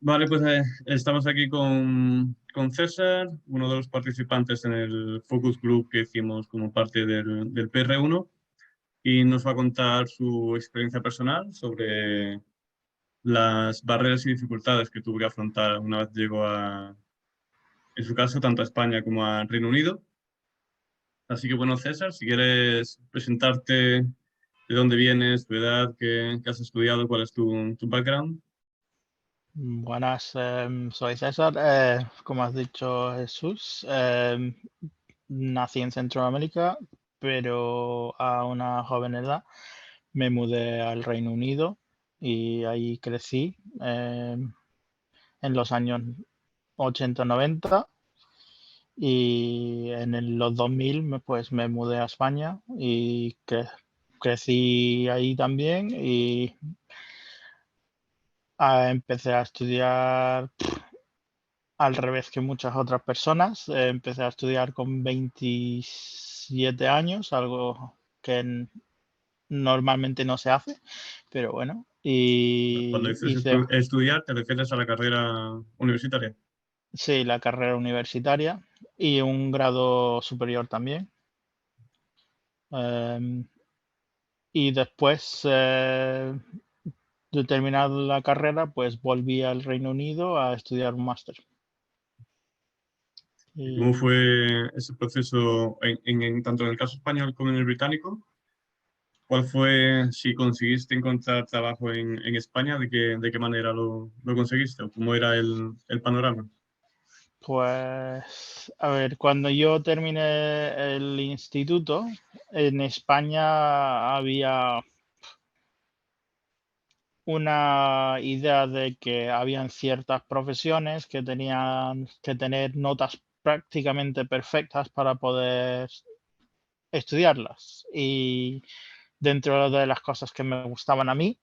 Vale, pues estamos aquí con César, uno de los participantes en el focus group que hicimos como parte del PR1 y nos va a contar su experiencia personal sobre las barreras y dificultades que tuvo que afrontar una vez llegó en su caso, tanto a España como a Reino Unido. Así que bueno, César, si quieres presentarte de dónde vienes, tu edad, qué has estudiado, cuál es tu background. Buenas, soy César. Como has dicho, Jesús, nací en Centroamérica, pero a una joven edad me mudé al Reino Unido y ahí crecí en los años 80-90 y los 2000 me mudé a España y crecí ahí también y empecé a estudiar al revés que muchas otras personas. Empecé a estudiar con 27 años, algo que normalmente no se hace, pero bueno, Cuando y dices hice, estudiar, ¿te refieres a la carrera universitaria? sí, la carrera universitaria y un grado superior también. Em, y después de terminar la carrera, pues volví al Reino Unido a estudiar un máster. ¿Y cómo Y fue ese proceso tanto en el caso español como en el británico? ¿Cuál fue, si conseguiste encontrar trabajo en España, de qué manera lo conseguiste o cómo era el panorama? Pues, a ver, cuando yo terminé el instituto, en España había una idea de que habían ciertas profesiones que tenían que tener notas prácticamente perfectas para poder estudiarlas. Y dentro de las cosas que me gustaban a mí,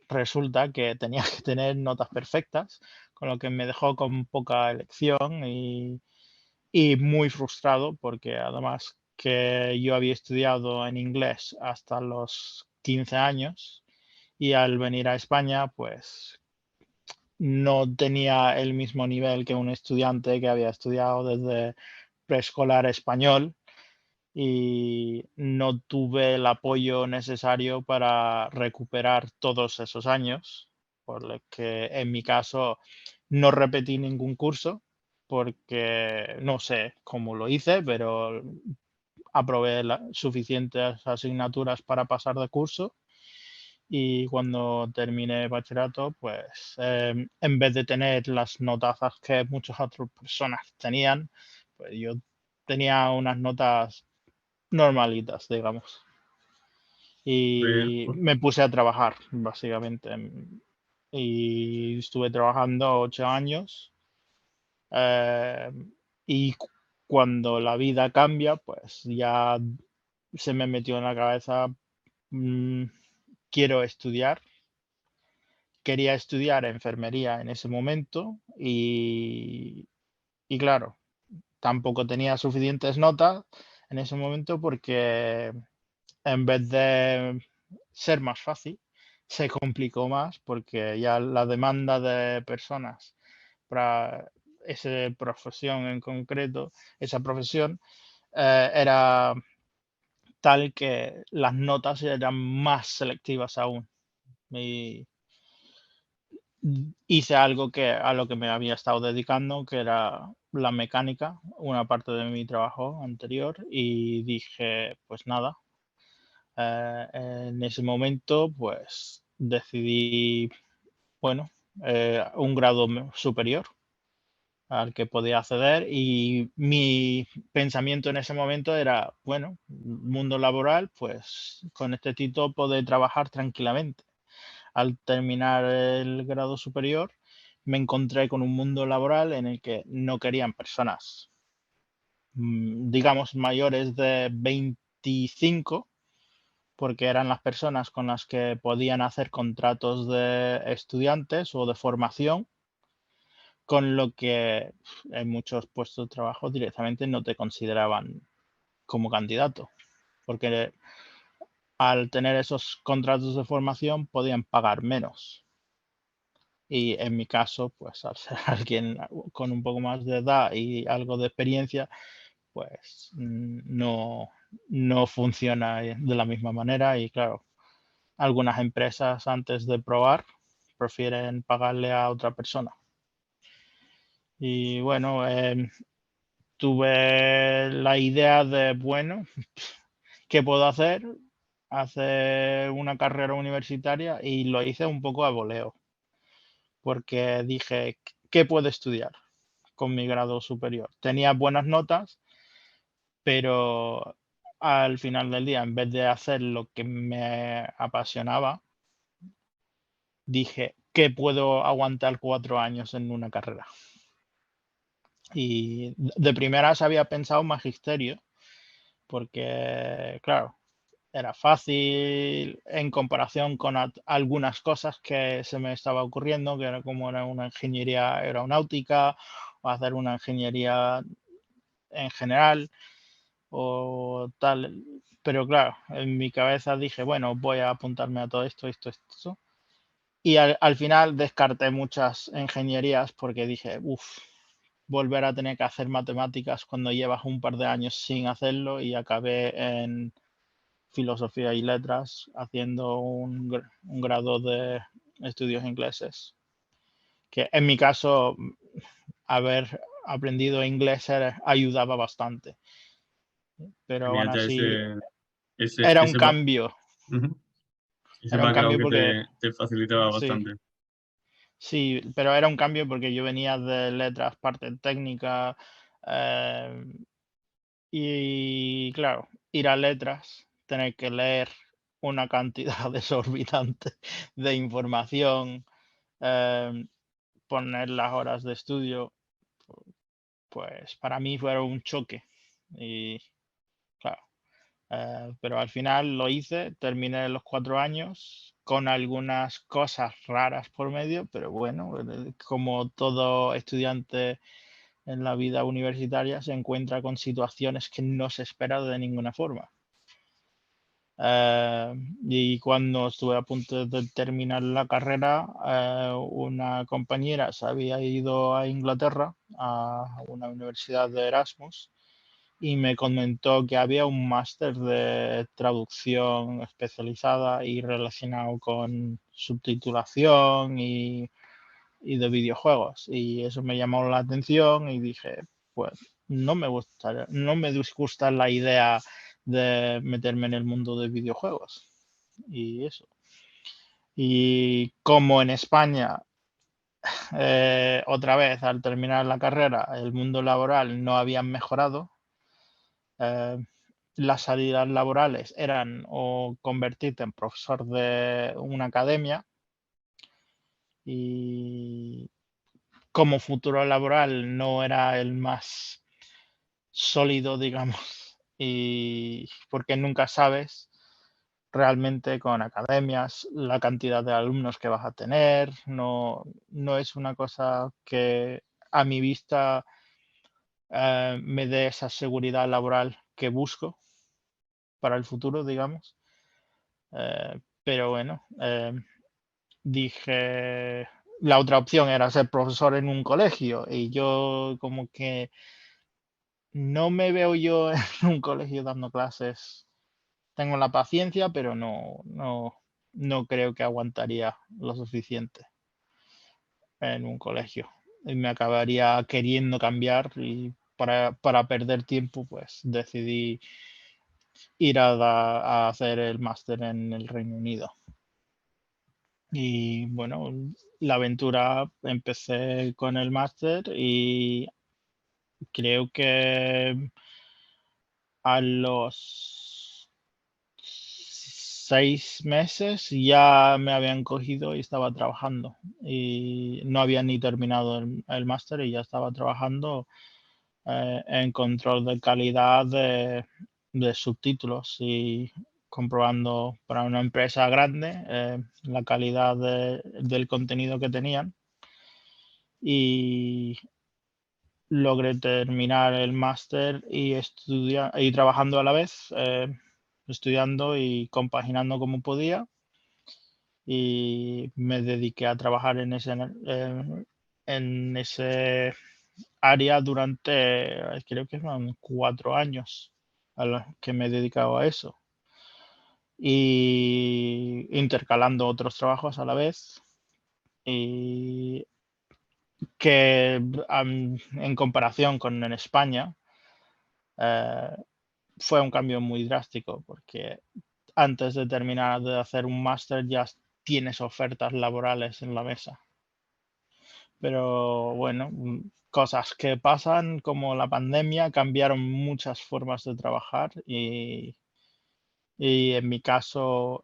resulta que tenía que tener notas perfectas, con lo que me dejó con poca elección y muy frustrado porque además que yo había estudiado en inglés hasta los 15 años y al venir a España, pues no tenía el mismo nivel que un estudiante que había estudiado desde preescolar español y no tuve el apoyo necesario para recuperar todos esos años, por lo que en mi caso no repetí ningún curso porque no sé cómo lo hice, pero aprobé suficientes asignaturas para pasar de curso y cuando terminé bachillerato, pues en vez de tener las notazas que muchas otras personas tenían, pues yo tenía unas notas normalitas, digamos. Fue- Y fue- me puse a trabajar, básicamente. Y estuve trabajando 8 años. eh, y cuando la vida cambia, pues ya se me metió en la cabeza, mm, quiero estudiar. Quería estudiar enfermería en ese momento y claro, tampoco tenía suficientes notas en ese momento porque en vez de ser más fácil, se complicó más porque ya la demanda de personas para esa profesión en concreto, esa profesión, era tal que las notas eran más selectivas aún. Y hice algo que a lo que me había estado dedicando, que era la mecánica, una parte de mi trabajo anterior, y dije, pues nada, en ese momento, pues decidí, bueno, un grado superior al que podía acceder y mi pensamiento en ese momento era, bueno, mundo laboral, pues con este título poder trabajar tranquilamente. Al terminar el grado superior, me encontré con un mundo laboral en el que no querían personas, digamos, mayores de 25 porque eran las personas con las que podían hacer contratos de estudiantes o de formación, con lo que en muchos puestos de trabajo directamente no te consideraban como candidato, porque al tener esos contratos de formación podían pagar menos. Y en mi caso, pues al ser alguien con un poco más de edad y algo de experiencia, pues no funciona de la misma manera. Y claro, algunas empresas antes de probar prefieren pagarle a otra persona. Y bueno, tuve la idea de, bueno, ¿qué puedo hacer? Hacer una carrera universitaria y lo hice un poco a voleo, porque dije, ¿qué puedo estudiar con mi grado superior? Tenía buenas notas, pero al final del día, en vez de hacer lo que me apasionaba, dije, ¿qué puedo aguantar 4 años en una carrera? Y de primeras había pensado magisterio, porque, claro, era fácil en comparación con algunas cosas que se me estaba ocurriendo, que era como era una ingeniería aeronáutica o hacer una ingeniería en general o tal. Pero claro, en mi cabeza dije, bueno, voy a apuntarme a todo esto, esto, esto. Y al final descarté muchas ingenierías porque dije, uff, volver a tener que hacer matemáticas cuando llevas un par de años sin hacerlo, y acabé en filosofía y letras haciendo un grado de estudios ingleses. Que en mi caso, haber aprendido inglés ayudaba bastante, pero Tenía aún ya así ese, era un ese, ba- cambio, ujú, ese era un cambio background que porque te facilitaba sí, bastante. sí, pero era un cambio porque yo venía de letras, parte técnica, eh, y claro, ir a letras, tener que leer una cantidad desorbitante de información, em, poner las horas de estudio, pues para mí fue un choque. Y claro, pero al final lo hice, terminé los 4 años con algunas cosas raras por medio, pero bueno, como todo estudiante en la vida universitaria se encuentra con situaciones que no se espera de ninguna forma. Y cuando estuve a punto de terminar la carrera, una compañera se había ido a Inglaterra a una universidad de Erasmus y me comentó que había un máster de traducción especializada y relacionado con subtitulación y de videojuegos. Y eso me llamó la atención y dije, pues no me disgusta la idea de meterme en el mundo de videojuegos. Y eso. Y como en España, otra vez al terminar la carrera, el mundo laboral no había mejorado, eh, las salidas laborales eran o convertirte en profesor de una academia, y como futuro laboral no era el más sólido, digamos, y porque nunca sabes realmente con academias la cantidad de alumnos que vas a tener, no es una cosa que a mi vista me dé esa seguridad laboral que busco para el futuro, digamos. Pero bueno, dije, la otra opción era ser profesor en un colegio y yo como que no me veo yo en un colegio dando clases. Tengo la paciencia, pero no creo que aguantaría lo suficiente en un colegio. Y me acabaría queriendo cambiar y para perder tiempo, pues decidí ir a hacer el máster en el Reino Unido. Y bueno, la aventura empecé con el máster y creo que a los 6 meses ya me habían cogido y estaba trabajando. Y no había ni terminado el máster y ya estaba trabajando en control de calidad de subtítulos y comprobando para una empresa grande la calidad del contenido que tenían. Y logré terminar el máster y trabajando a la vez, estudiando y compaginando como podía. y me dediqué a trabajar en ese área durante, creo que son 4 años a los que me he dedicado a eso, y intercalando otros trabajos a la vez, y que en comparación con en España, eh, fue un cambio muy drástico, porque antes de terminar de hacer un máster ya tienes ofertas laborales en la mesa. Pero bueno, cosas que pasan, como la pandemia, cambiaron muchas formas de trabajar y en mi caso,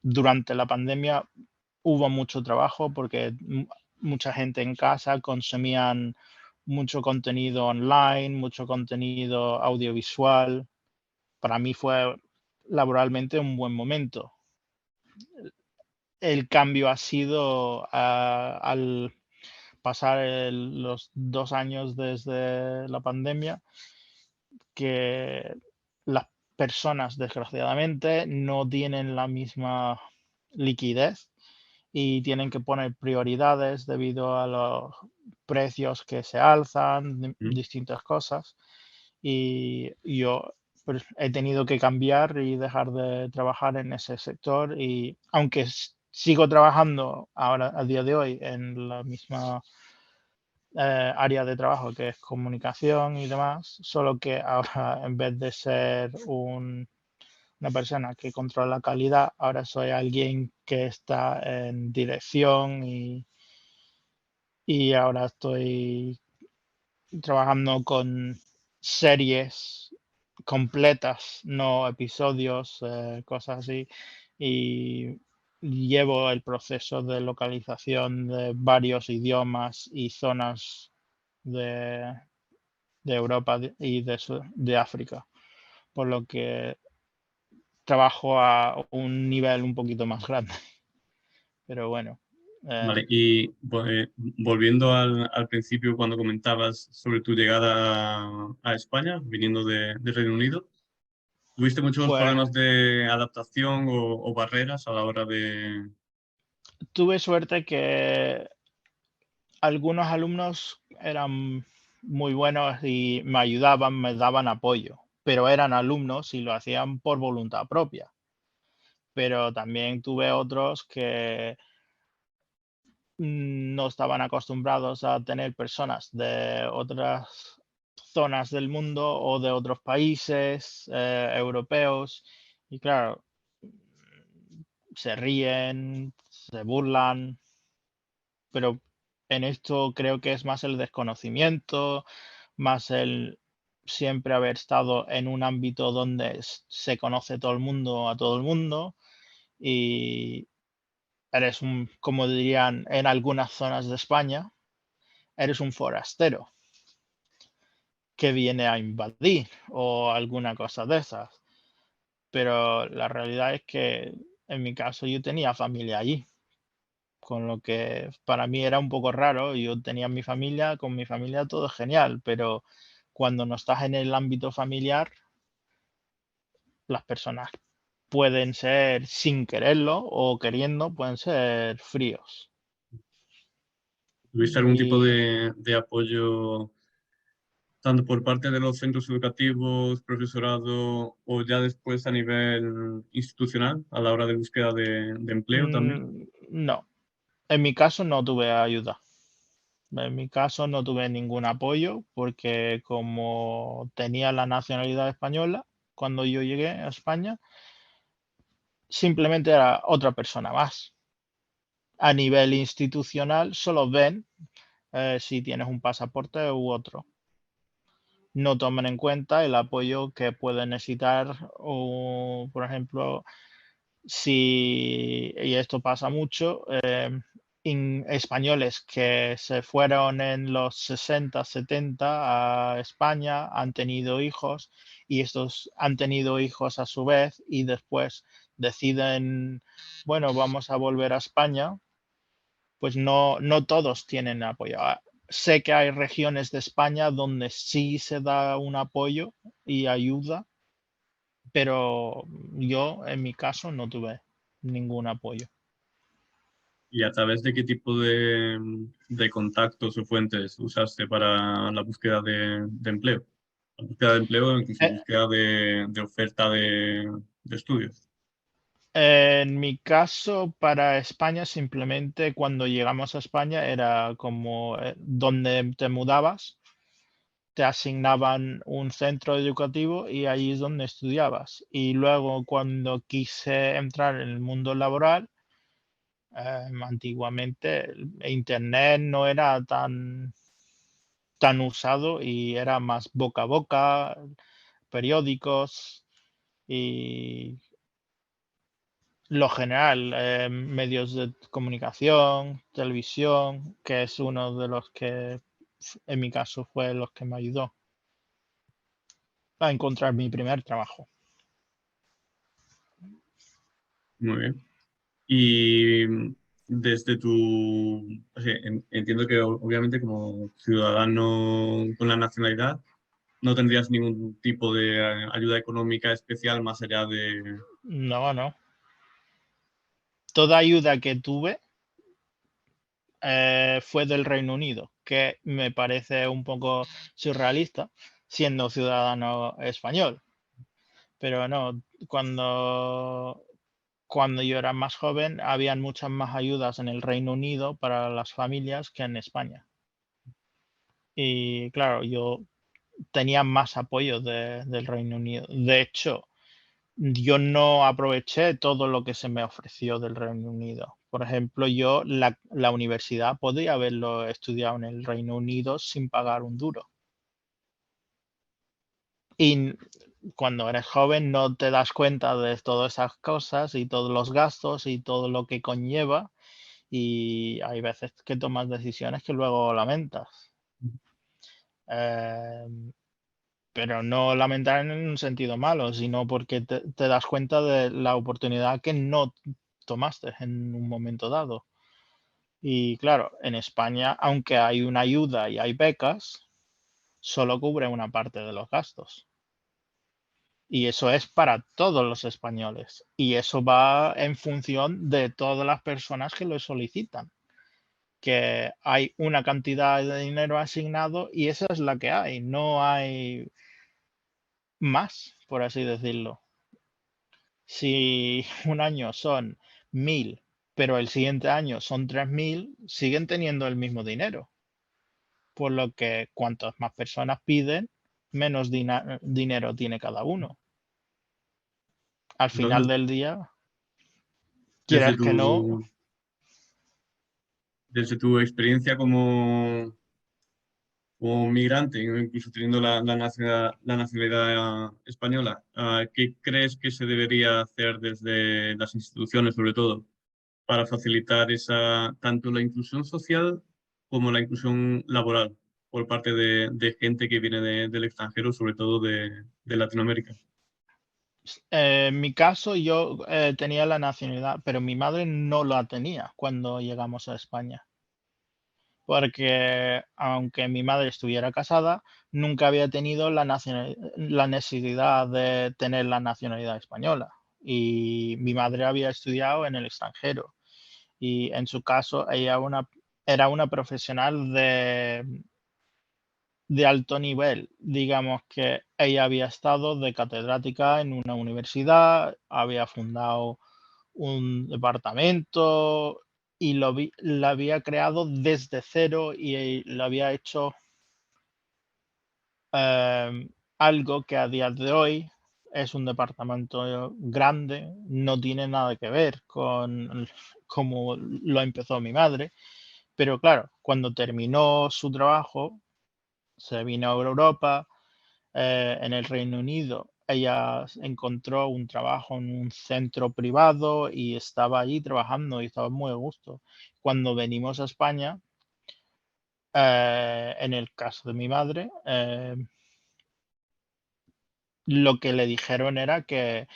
durante la pandemia hubo mucho trabajo porque mucha gente en casa consumían mucho contenido online, mucho contenido audiovisual. Para mí fue laboralmente un buen momento. El cambio ha sido al pasar los 2 años desde la pandemia, que las personas desgraciadamente no tienen la misma liquidez y tienen que poner prioridades debido a los precios que se alzan, Mm. distintas cosas. Y yo pues, he tenido que cambiar y dejar de trabajar en ese sector. Y aunque sigo trabajando ahora, a día de hoy, en la misma área de trabajo que es comunicación y demás, solo que ahora en vez de ser una persona que controla la calidad, ahora soy alguien que está en dirección y ahora estoy trabajando con series completas, no episodios, cosas así, y llevo el proceso de localización de varios idiomas y zonas de, de Europa y de África, por lo que trabajo a un nivel un poquito más grande. Pero bueno, Vale, y volviendo al principio cuando comentabas sobre tu llegada a España, viniendo de Reino Unido, ¿tuviste muchos fue, problemas de adaptación o barreras a la hora de... tuve suerte que algunos alumnos eran muy buenos y me ayudaban, me daban apoyo, pero eran alumnos y lo hacían por voluntad propia. Pero también tuve otros que no estaban acostumbrados a tener personas de otras zonas del mundo o de otros países europeos. Y claro, se ríen, se burlan, pero en esto creo que es más el desconocimiento, más el siempre haber estado en un ámbito donde se conoce todo el mundo a todo el mundo y eres un, como dirían en algunas zonas de España, eres un forastero que viene a invadir o alguna cosa de esas. Pero la realidad es que en mi caso yo tenía familia allí, con lo que para mí era un poco raro. Yo tenía mi familia, con mi familia todo genial, pero cuando no estás en el ámbito familiar, las personas pueden ser sin quererlo o queriendo, pueden ser fríos. ¿Tuviste algún tipo Y de apoyo tanto por parte de los centros educativos, profesorado o ya después a nivel institucional a la hora de búsqueda de empleo también? no, en mi caso no tuve ayuda. En mi caso no tuve ningún apoyo porque como tenía la nacionalidad española cuando yo llegué a España, simplemente era otra persona más. A nivel institucional solo ven si tienes un pasaporte u otro. No toman en cuenta el apoyo que pueden necesitar o, por ejemplo, si, y esto pasa mucho, españoles que se fueron en los 60, 70 a España, han tenido hijos y estos han tenido hijos a su vez y después deciden, bueno, vamos a volver a España, pues no todos tienen apoyo. Sé que hay regiones de España donde sí se da un apoyo y ayuda, pero yo en mi caso no tuve ningún apoyo. ¿Y a través de qué tipo de contactos o fuentes usaste para la búsqueda de empleo? La búsqueda de empleo o incluso Eh, búsqueda de oferta de estudios. En mi caso, para España, simplemente cuando llegamos a España era como donde te mudabas, te asignaban un centro educativo y ahí es donde estudiabas. Y luego cuando quise entrar en el mundo laboral, antiguamente Internet no era tan usado y era más boca a boca, periódicos y lo general, medios de comunicación, televisión, que es uno de los que, en mi caso, fue los que me ayudó a encontrar mi primer trabajo. Muy bien. Y desde tu, o sea, entiendo que obviamente como ciudadano con la nacionalidad no tendrías ningún tipo de ayuda económica especial más allá de... No, no. Toda ayuda que tuve fue del Reino Unido, que me parece un poco surrealista siendo ciudadano español. Pero no, cuando yo era más joven habían muchas más ayudas en el Reino Unido para las familias que en España. Y claro, yo tenía más apoyo del Reino Unido. De hecho, yo no aproveché todo lo que se me ofreció del Reino Unido. Por ejemplo, yo la universidad podría haberlo estudiado en el Reino Unido sin pagar un duro. Y cuando eres joven no te das cuenta de todas esas cosas y todos los gastos y todo lo que conlleva, y hay veces que tomas decisiones que luego lamentas. Em, pero no lamentar en un sentido malo, sino porque te das cuenta de la oportunidad que no tomaste en un momento dado. Y claro, en España, aunque hay una ayuda y hay becas, solo cubre una parte de los gastos. Y eso es para todos los españoles. Y eso va en función de todas las personas que lo solicitan. Que hay una cantidad de dinero asignado y esa es la que hay. No hay más, por así decirlo. Si un año son 1.000, pero el siguiente año son 3.000, siguen teniendo el mismo dinero. Por lo que cuantas más personas piden, menos dinero tiene cada uno. Al final Entonces, del día, desde quieras que no, tu, desde tu experiencia como migrante, incluso teniendo la nacionalidad española, ¿qué crees que se debería hacer desde las instituciones, sobre todo, para facilitar tanto la inclusión social como la inclusión laboral por parte de gente que viene del extranjero, sobre todo de Latinoamérica? en mi caso yo tenía la nacionalidad, pero mi madre no la tenía cuando llegamos a España. Porque aunque mi madre estuviera casada, nunca había tenido la necesidad de tener la nacionalidad española. Y mi madre había estudiado en el extranjero. Y en su caso, era una profesional de alto nivel. Digamos que ella había estado de catedrática en una universidad, había fundado un departamento y la había creado desde cero y lo había hecho algo que a día de hoy es un departamento grande, no tiene nada que ver con cómo lo empezó mi madre, pero claro, cuando terminó su trabajo, se vino a Europa, en el Reino Unido. Ella encontró un trabajo en un centro privado y estaba allí trabajando y estaba muy a gusto. Cuando venimos a España, en el caso de mi madre, lo que le dijeron era que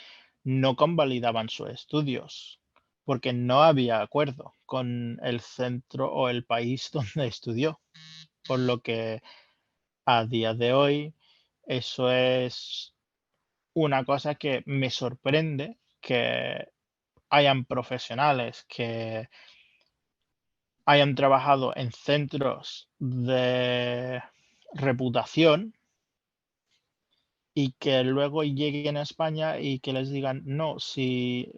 no convalidaban sus estudios porque no había acuerdo con el centro o el país donde estudió, por lo que a día de hoy eso es una cosa que me sorprende que hayan profesionales que hayan trabajado en centros de reputación y que luego lleguen a España y que les digan, no, si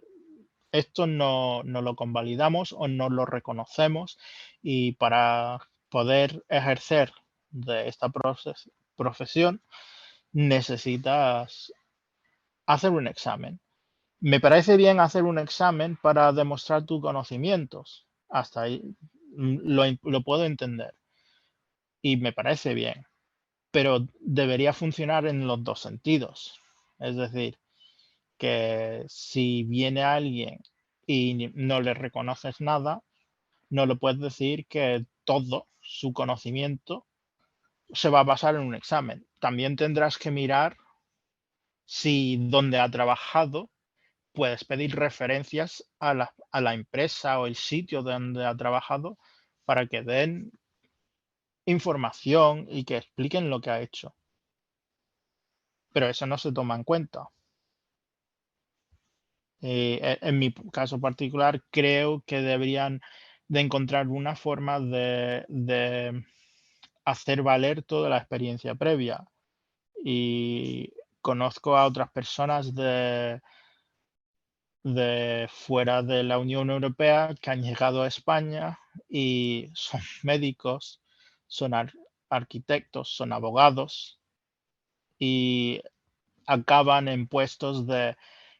esto no lo convalidamos o no lo reconocemos y para poder ejercer de esta profesión necesitas hacer un examen. Me parece bien hacer un examen para demostrar tus conocimientos. Hasta ahí lo puedo entender y me parece bien, pero debería funcionar en los dos sentidos. Es decir, que si viene alguien y no le reconoces nada, no le puedes decir que todo su conocimiento se va a basar en un examen. También tendrás que mirar si donde ha trabajado puedes pedir referencias a la empresa o el sitio donde ha trabajado para que den información y que expliquen lo que ha hecho. Pero eso no se toma en cuenta. En mi caso particular, creo que deberían de encontrar una forma de hacer valer toda la experiencia previa. Y conozco a otras personas de fuera de la Unión Europea que han llegado a España y son médicos, son arquitectos, son abogados y acaban en puestos de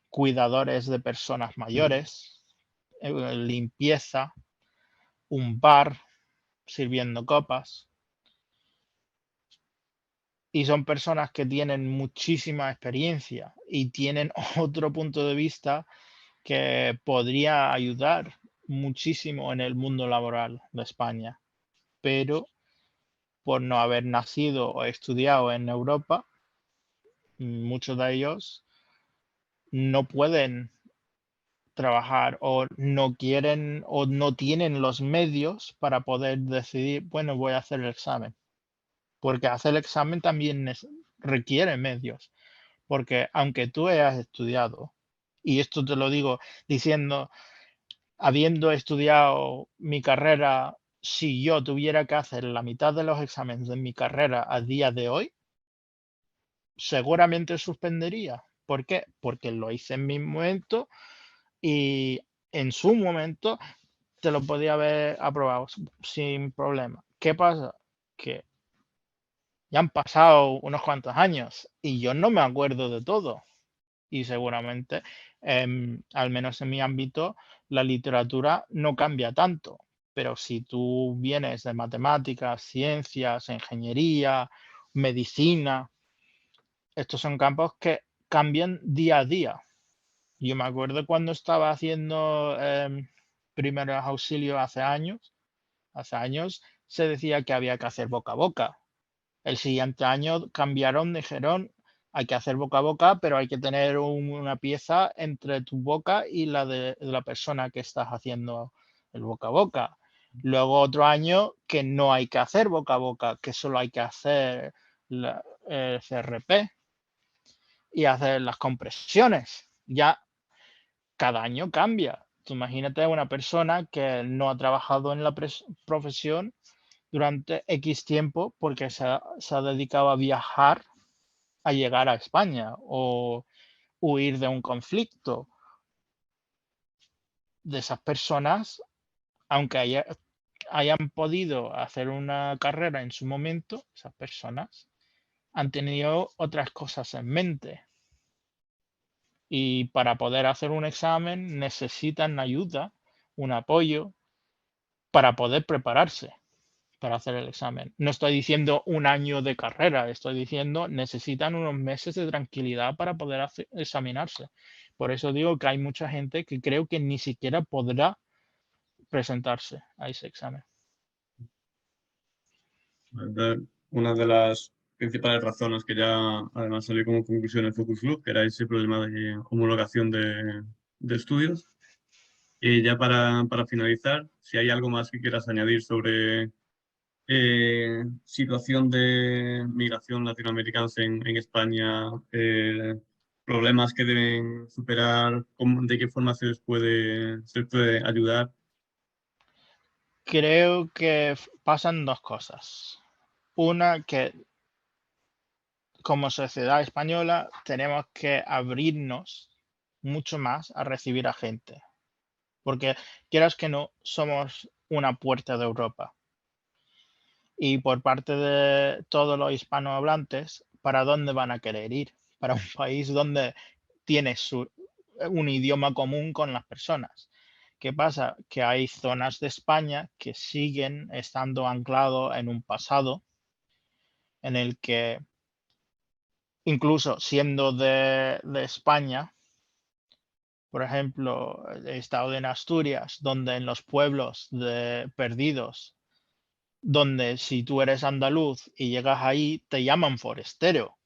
cuidadores de personas mayores, limpieza, un bar, sirviendo copas. Y son personas que tienen muchísima experiencia y tienen otro punto de vista que podría ayudar muchísimo en el mundo laboral de España, pero por no haber nacido o estudiado en Europa, muchos de ellos no pueden trabajar o no quieren o no tienen los medios para poder decidir, bueno, voy a hacer el examen, porque hacer el examen también requiere medios, porque aunque tú hayas estudiado, y esto te lo digo diciendo, habiendo estudiado mi carrera, si yo tuviera que hacer la mitad de los exámenes de mi carrera a día de hoy, seguramente suspendería. ¿Por qué? Porque lo hice en mi momento y en su momento te lo podía haber aprobado sin problema. ¿Qué pasa? Que ya han pasado unos cuantos años y yo no me acuerdo de todo. Y seguramente, al menos en mi ámbito, la literatura no cambia tanto. Pero si tú vienes de matemáticas, ciencias, ingeniería, medicina, estos son campos que cambian día a día. Yo me acuerdo cuando estaba haciendo primeros auxilios hace años se decía que había que hacer boca a boca. El siguiente año cambiaron, dijeron, hay que hacer boca a boca, pero hay que tener una pieza entre tu boca y la de la persona que estás haciendo el boca a boca. Luego otro año que no hay que hacer boca a boca, que solo hay que hacer el CRP y hacer las compresiones. Ya cada año cambia. Tú imagínate una persona que no ha trabajado en la profesión durante X tiempo porque se ha dedicado a viajar a llegar a España o huir de un conflicto. De esas personas, aunque hayan podido hacer una carrera en su momento, esas personas han tenido otras cosas en mente. Y para poder hacer un examen necesitan ayuda, un apoyo para poder prepararse para hacer el examen. No estoy diciendo un año de carrera, estoy diciendo necesitan unos meses de tranquilidad para poder examinarse. Por eso digo que hay mucha gente que creo que ni siquiera podrá presentarse a ese examen. Una de las principales razones que ya además salió como conclusión en Focus Group, que era ese problema de homologación de estudios. Y ya para finalizar, si hay algo más que quieras añadir sobre situación de migración latinoamericana en España, problemas que deben superar, de qué forma se les puede ayudar. Creo que pasan dos cosas. Una, que como sociedad española tenemos que abrirnos mucho más a recibir a gente, porque quieras que no, somos una puerta de Europa. Y por parte de todos los hispanohablantes, ¿para dónde van a querer ir? Para un país donde tiene un idioma común con las personas. ¿Qué pasa? Que hay zonas de España que siguen estando anclados en un pasado en el que, incluso siendo de España, por ejemplo, he estado en Asturias, donde en los pueblos perdidos, donde si tú eres andaluz y llegas ahí, te llaman forastero.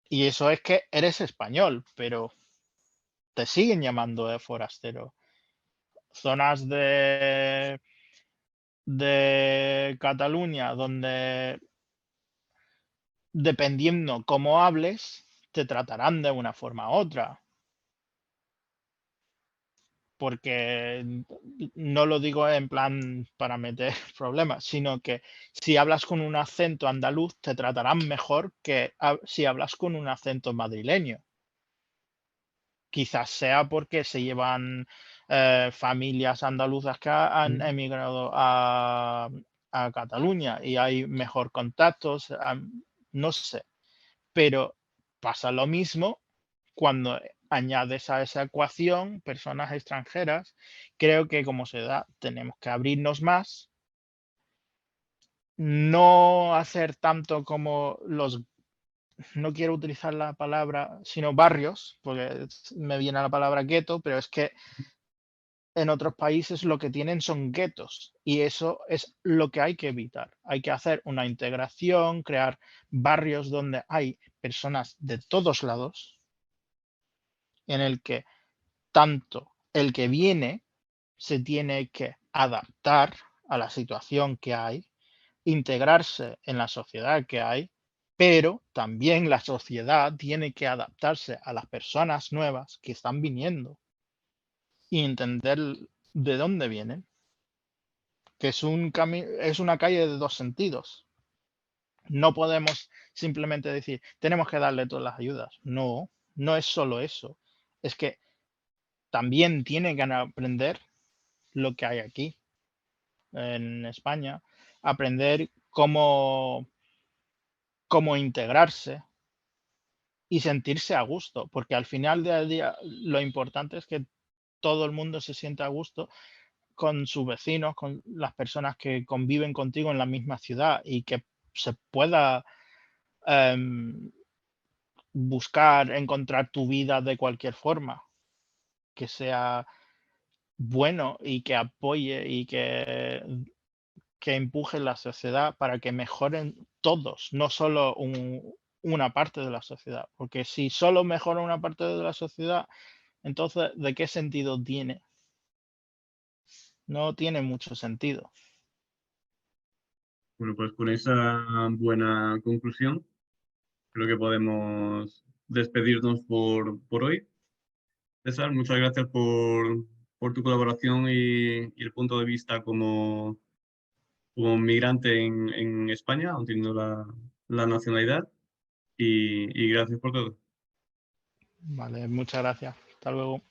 Y eso es que eres español, pero te siguen llamando de forastero. Zonas de Cataluña donde, dependiendo cómo hables, te tratarán de una forma u otra. Porque no lo digo en plan para meter problemas, sino que si hablas con un acento andaluz, te tratarán mejor que si hablas con un acento madrileño. Quizás sea porque se llevan familias andaluzas que han emigrado a Cataluña y hay mejor contactos, no sé, pero pasa lo mismo cuando añades a esa ecuación personas extranjeras. Creo que como sociedad tenemos que abrirnos más, no hacer tanto como no quiero utilizar la palabra, sino barrios, porque me viene la palabra gueto, pero es que en otros países lo que tienen son guetos y eso es lo que hay que evitar. Hay que hacer una integración, crear barrios donde hay personas de todos lados, en el que tanto el que viene se tiene que adaptar a la situación que hay, integrarse en la sociedad que hay, pero también la sociedad tiene que adaptarse a las personas nuevas que están viniendo y entender de dónde vienen, que es una calle de dos sentidos. No podemos simplemente decir, tenemos que darle todas las ayudas. No, no es solo eso. Es que también tienen que aprender lo que hay aquí en España, aprender cómo integrarse y sentirse a gusto, porque al final del día lo importante es que todo el mundo se sienta a gusto con sus vecinos, con las personas que conviven contigo en la misma ciudad y que se pueda em, buscar, encontrar tu vida de cualquier forma, que sea bueno y que apoye y que empuje la sociedad para que mejoren todos, no solo una parte de la sociedad. Porque si solo mejora una parte de la sociedad, entonces, ¿de qué sentido tiene? No tiene mucho sentido. Bueno, pues con esa buena conclusión, creo que podemos despedirnos por hoy. César, muchas gracias por tu colaboración y el punto de vista como migrante en España, aun teniendo la nacionalidad. Y gracias por todo. Vale, muchas gracias. Hasta luego.